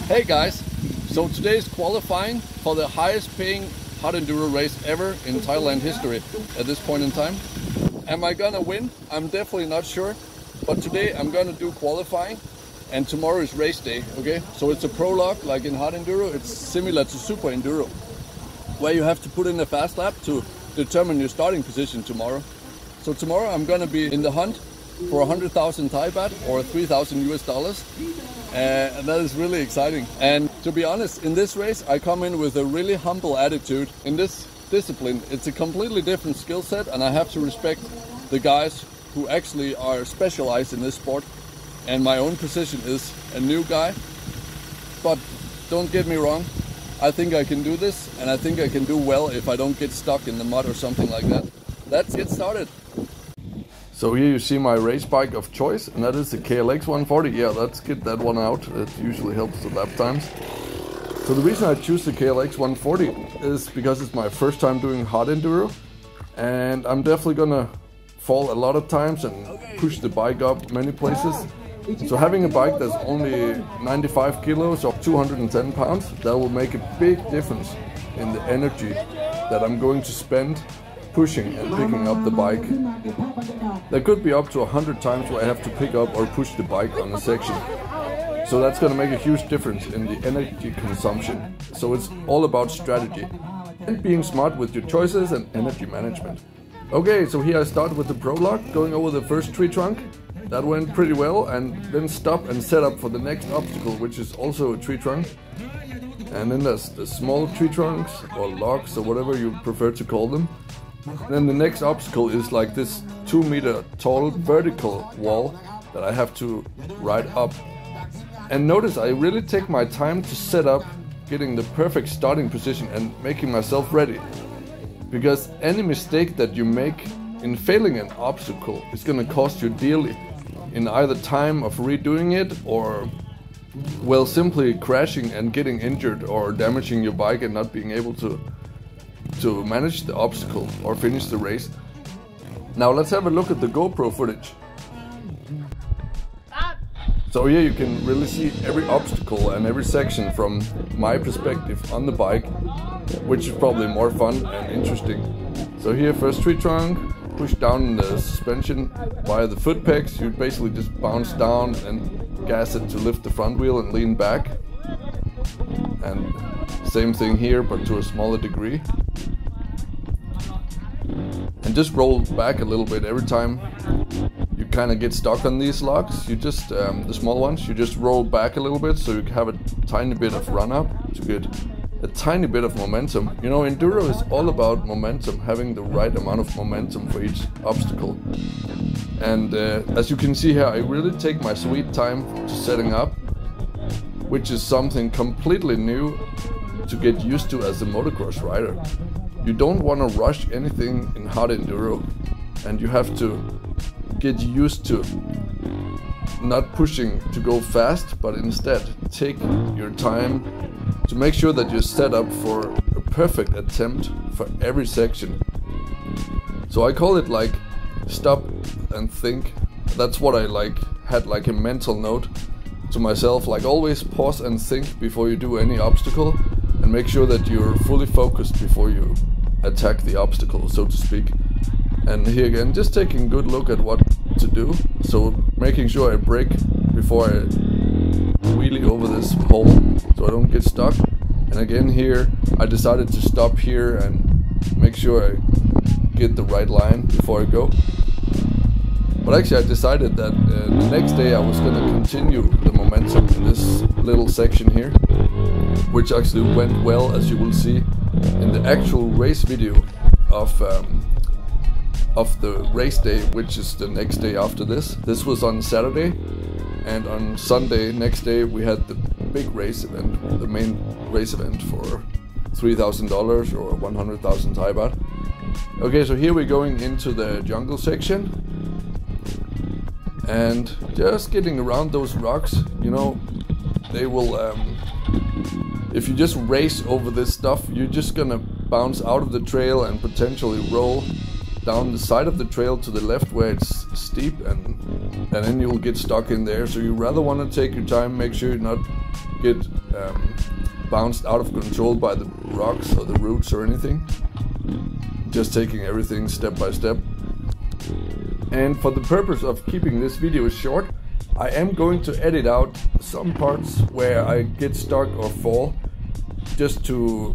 Hey guys, so today is qualifying for the highest paying hard enduro race ever in Thailand history at this point in time. Am I gonna win? I'm definitely not sure, but today I'm gonna do qualifying and tomorrow is race day, okay? So it's a prolog like in hard enduro, it's similar to super enduro, where you have to put in a fast lap to determine your starting position tomorrow. So tomorrow I'm gonna be in the hunt for 100,000 Thai baht or 3,000 US dollars. And that is really exciting. And to be honest, in this race, I come in with a really humble attitude. In this discipline, it's a completely different skill set, and I have to respect the guys who actually are specialized in this sport. And my own position is a new guy. But don't get me wrong, I think I can do this, and I think I can do well if I don't get stuck in the mud or something like that. Let's get started. So here you see my race bike of choice, and that is the KLX 140. Yeah, let's get that one out. It usually helps the lap times. So the reason I choose the KLX 140 is because it's my first time doing hard enduro, and I'm definitely gonna fall a lot of times and push the bike up many places. So having a bike that's only 95 kilos or 210 pounds, that will make a big difference in the energy that I'm going to spend pushing and picking up the bike. There could be up to 100 times where I have to pick up or push the bike on a section. So that's going to make a huge difference in the energy consumption. So it's all about strategy and being smart with your choices and energy management. Okay, so here I start with the prolog, going over the first tree trunk. That went pretty well, and then stop and set up for the next obstacle, which is also a tree trunk. And then there's the small tree trunks or logs or whatever you prefer to call them. Then the next obstacle is like this 2-meter tall vertical wall that I have to ride up. And notice I really take my time to set up, getting the perfect starting position and making myself ready. Because any mistake that you make in failing an obstacle is gonna cost you dearly in either time of redoing it or, well, simply crashing and getting injured or damaging your bike and not being able to manage the obstacle or finish the race. Now let's have a look at the GoPro footage. So here you can really see every obstacle and every section from my perspective on the bike, which is probably more fun and interesting. So here, first tree trunk, push down the suspension via the foot pegs. You basically just bounce down and gas it to lift the front wheel and lean back. And same thing here, but to a smaller degree. And just roll back a little bit every time you kind of get stuck on these logs. You just, the small ones, you just roll back a little bit so you have a tiny bit of run up to get a tiny bit of momentum. You know, enduro is all about momentum, having the right amount of momentum for each obstacle. And as you can see here, I really take my sweet time to setting up, which is something completely new to get used to as a motocross rider. You don't want to rush anything in hard enduro, and you have to get used to not pushing to go fast, but instead take your time to make sure that you're set up for a perfect attempt for every section. So I call it like stop and think. That's what I had like a mental note to myself, like always pause and think before you do any obstacle, and make sure that you're fully focused before you attack the obstacle, so to speak. And here again, just taking a good look at what to do. So making sure I brake before I wheelie over this hole so I don't get stuck. And again here, I decided to stop here and make sure I get the right line before I go. But actually I decided that the next day I was going to continue the momentum in this little section here, which actually went well, as you will see in the actual race video of the race day, which is the next day after this. This was on Saturday, and on Sunday, next day, we had the big race event, the main race event for $3,000 or 100,000 Thai baht. Okay, so here we're going into the jungle section, and just getting around those rocks. You know, they will, if you just race over this stuff, you're just gonna bounce out of the trail and potentially roll down the side of the trail to the left where it's steep, and then you'll get stuck in there. So you rather want to take your time, make sure you not get bounced out of control by the rocks or the roots or anything. Just taking everything step by step. And for the purpose of keeping this video short, I am going to edit out some parts where I get stuck or fall, just to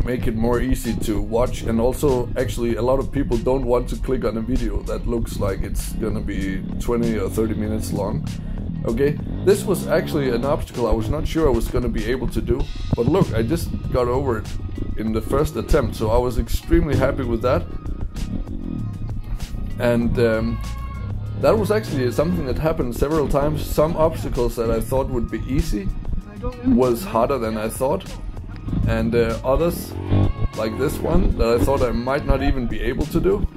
make it more easy to watch. And also, actually, a lot of people don't want to click on a video that looks like it's gonna be 20 or 30 minutes long. Okay, this was actually an obstacle I was not sure I was gonna be able to do, but look, I just got over it in the first attempt, so I was extremely happy with that. And that was actually something that happened several times. Some obstacles that I thought would be easy was harder than I thought, and others, like this one, that I thought I might not even be able to do,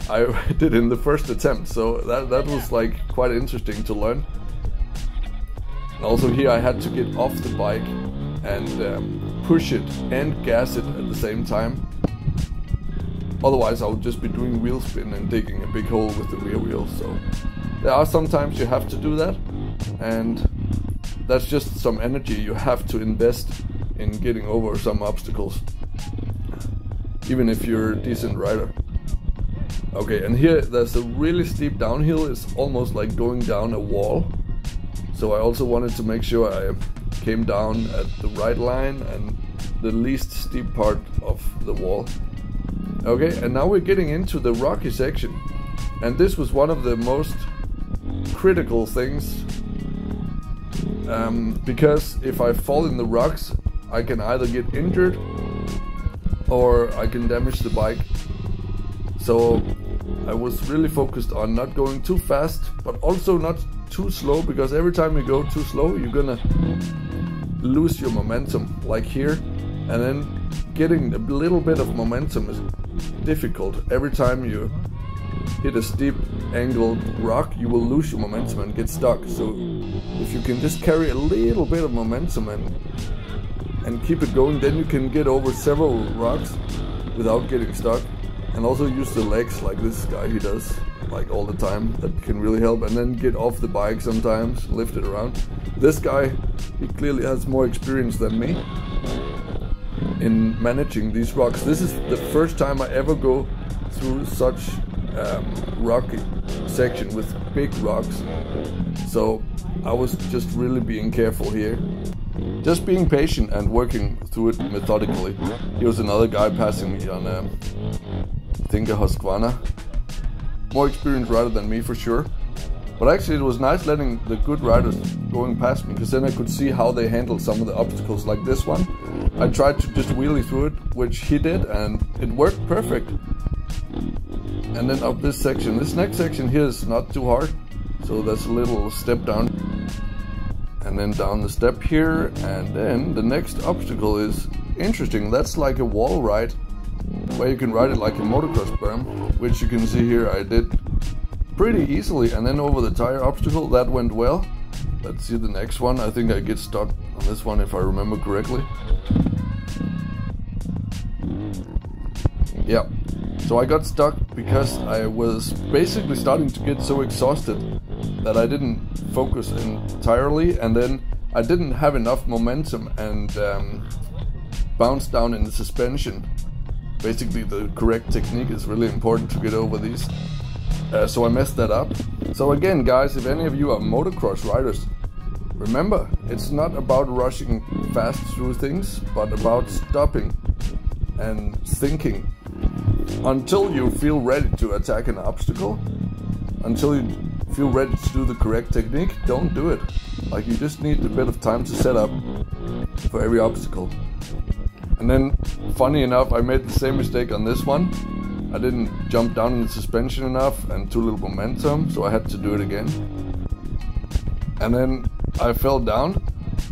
I did in the first attempt. So that was like quite interesting to learn. And also here I had to get off the bike and push it and gas it at the same time. Otherwise I would just be doing wheel spin and digging a big hole with the rear wheel. So there are some times you have to do that, and that's just some energy you have to invest in getting over some obstacles, even if you're a decent rider. Okay, and here there's a really steep downhill. It's almost like going down a wall. So I also wanted to make sure I came down at the right line and the least steep part of the wall. Okay, and now we're getting into the rocky section, and this was one of the most critical things, because if I fall in the rocks, I can either get injured or I can damage the bike. So I was really focused on not going too fast, but also not too slow, because every time you go too slow, you're gonna lose your momentum, like here. And then getting a little bit of momentum is difficult. Every time you hit a steep angled rock, you will lose your momentum and get stuck. So if you can just carry a little bit of momentum and keep it going, then you can get over several rocks without getting stuck. And also use the legs like this guy, he does, like all the time. That can really help. And then get off the bike sometimes, lift it around. This guy, he clearly has more experience than me in managing these rocks. This is the first time I ever go through such rocky section with big rocks. So I was just really being careful here. Just being patient and working through it methodically. Here was another guy passing me on I think a Husqvarna. More experienced rider than me for sure. But actually it was nice letting the good riders going past me, because then I could see how they handled some of the obstacles, like this one. I tried to just wheelie through it, which he did, and it worked perfect. And then up this section, this next section here is not too hard. So that's a little step down. And then down the step here, and then the next obstacle is interesting. That's like a wall ride, where you can ride it like a motocross berm, which you can see here I did pretty easily. And then over the tire obstacle, that went well. Let's see the next one. I think I get stuck on this one if I remember correctly. Yeah, so I got stuck because I was basically starting to get so exhausted that I didn't focus entirely, and then I didn't have enough momentum and bounced down in the suspension. Basically the correct technique is really important to get over these. So I messed that up. So again guys, if any of you are motocross riders, remember, it's not about rushing fast through things, but about stopping and thinking until you feel ready to attack an obstacle. Until you feel ready to do the correct technique, don't do it. Like, you just need a bit of time to set up for every obstacle. And then, funny enough, I made the same mistake on this one. I didn't jump down in the suspension enough and too little momentum, so I had to do it again. And then I fell down.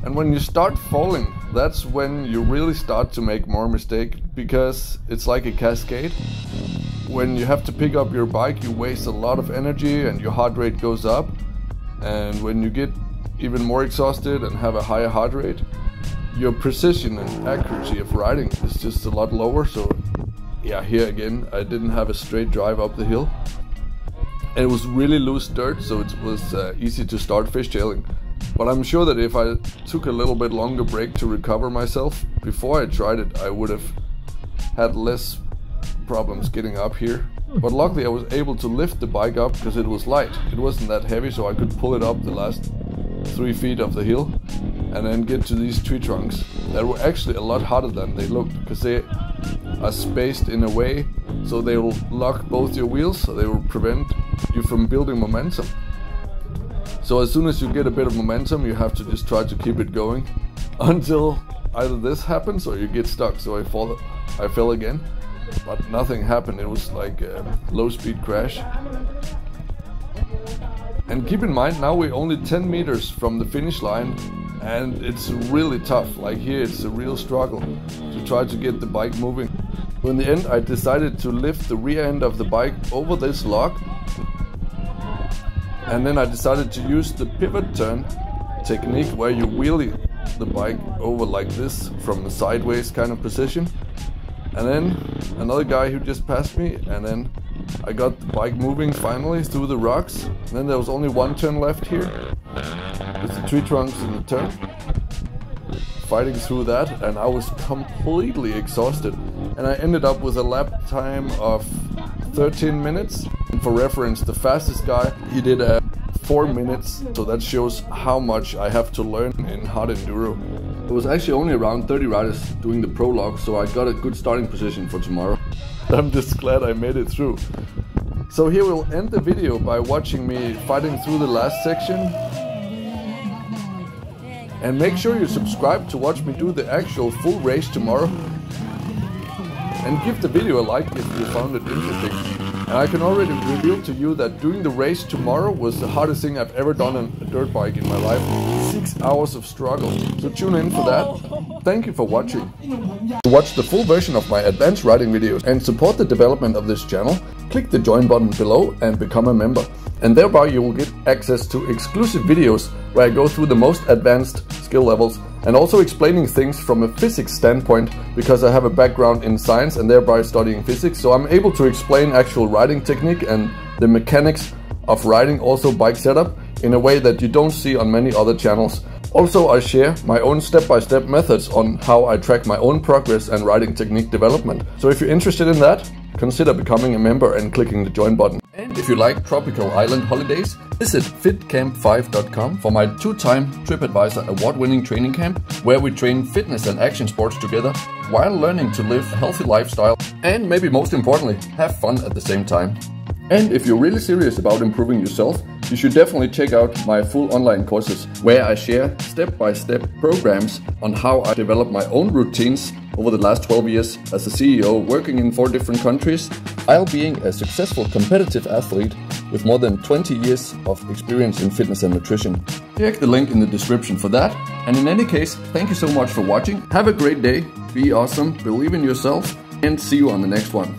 And when you start falling, that's when you really start to make more mistakes, because it's like a cascade. When you have to pick up your bike, you waste a lot of energy and your heart rate goes up. And when you get even more exhausted and have a higher heart rate, your precision and accuracy of riding is just a lot lower. So yeah, here again, I didn't have a straight drive up the hill. And it was really loose dirt, so it was easy to start fishtailing. But I'm sure that if I took a little bit longer break to recover myself before I tried it, I would have had less problems getting up here. But luckily I was able to lift the bike up because it was light. It wasn't that heavy, so I could pull it up the last 3 feet of the hill and then get to these tree trunks that were actually a lot harder than they looked, because they are spaced in a way so they will lock both your wheels, so they will prevent you from building momentum. So as soon as you get a bit of momentum, you have to just try to keep it going until either this happens or you get stuck. So I fell again, but nothing happened. It was like a low speed crash. And keep in mind, now we're only 10 meters from the finish line, and it's really tough. Like here, it's a real struggle to try to get the bike moving. In the end, I decided to lift the rear end of the bike over this log, and then I decided to use the pivot turn technique where you wheelie the bike over like this from a sideways kind of position. And then another guy who just passed me, and then I got the bike moving finally through the rocks. And then there was only one turn left here with the tree trunks in the turn. Fighting through that, and I was completely exhausted. And I ended up with a lap time of 13 minutes. And for reference, the fastest guy, he did 4 minutes, so that shows how much I have to learn in hard enduro. It was actually only around 30 riders doing the Prolog, so I got a good starting position for tomorrow. I'm just glad I made it through. So here we'll end the video by watching me fighting through the last section. And make sure you subscribe to watch me do the actual full race tomorrow. And give the video a like if you found it interesting. And I can already reveal to you that doing the race tomorrow was the hardest thing I've ever done on a dirt bike in my life. 6 hours of struggle. So tune in for that. Thank you for watching. To watch the full version of my advanced riding videos and support the development of this channel, click the join button below and become a member. And thereby you will get access to exclusive videos where I go through the most advanced skill levels and also explaining things from a physics standpoint, because I have a background in science and thereby studying physics, so I'm able to explain actual riding technique and the mechanics of riding, also bike setup, in a way that you don't see on many other channels. Also, I share my own step-by-step methods on how I track my own progress and riding technique development. So if you're interested in that, consider becoming a member and clicking the join button. And if you like tropical island holidays, visit fitcamp5.com for my 2-time TripAdvisor award-winning training camp, where we train fitness and action sports together while learning to live a healthy lifestyle and, maybe most importantly, have fun at the same time. And if you're really serious about improving yourself, you should definitely check out my full online courses, where I share step-by-step programs on how I develop my own routines over the last 12 years as a CEO working in 4 different countries, while being a successful competitive athlete with more than 20 years of experience in fitness and nutrition. Check the link in the description for that. And in any case, thank you so much for watching. Have a great day, be awesome, believe in yourself, and see you on the next one.